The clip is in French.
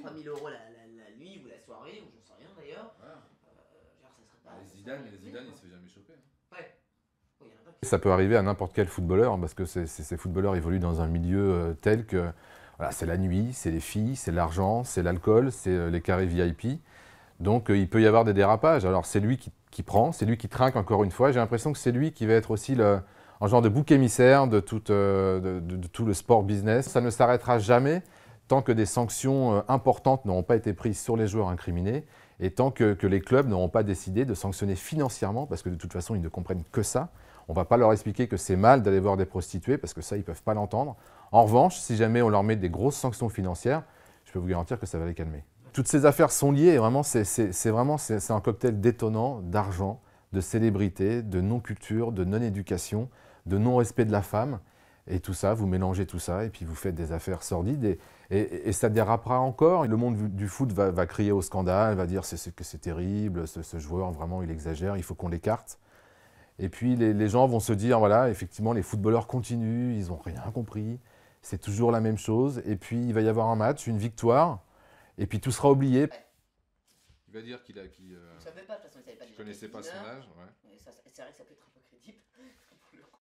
3000 € la nuit ou la soirée, ou j'en sais rien d'ailleurs. Voilà. Genre, ça serait pas. Zidane, il se fait jamais choper. Ouais. Il y en a pas qui- Ça peut arriver à n'importe quel footballeur, parce que ces footballeurs évoluent dans un milieu tel que voilà, c'est la nuit, c'est les filles, c'est l'argent, c'est l'alcool, c'est les carrés VIP. Donc il peut y avoir des dérapages. Alors c'est lui qui prend, c'est lui qui trinque encore une fois. J'ai l'impression que c'est lui qui va être aussi un genre de bouc émissaire de tout le sport business. Ça ne s'arrêtera jamais tant que des sanctions importantes n'auront pas été prises sur les joueurs incriminés et tant que les clubs n'auront pas décidé de sanctionner financièrement, parce que de toute façon ils ne comprennent que ça. On ne va pas leur expliquer que c'est mal d'aller voir des prostituées, parce que ça, ils ne peuvent pas l'entendre. En revanche, si jamais on leur met des grosses sanctions financières, je peux vous garantir que ça va les calmer. Toutes ces affaires sont liées, et vraiment, c'est un cocktail détonnant d'argent, de célébrité, de non-culture, de non-éducation, de non-respect de la femme. Et tout ça, vous mélangez tout ça, et puis vous faites des affaires sordides, et ça dérapera encore. Le monde du foot va crier au scandale, va dire que c'est terrible, ce joueur, vraiment, il exagère, il faut qu'on l'écarte. Et puis les gens vont se dire, voilà, effectivement, les footballeurs continuent, ils n'ont rien compris, c'est toujours la même chose. Et puis il va y avoir un match, une victoire, et puis tout sera oublié. Il va dire qu'il Je savais pas, de toute façon, il savait pas déjà connaissait pas son mineur. âge. Ouais. C'est vrai que ça peut être un peu crédible.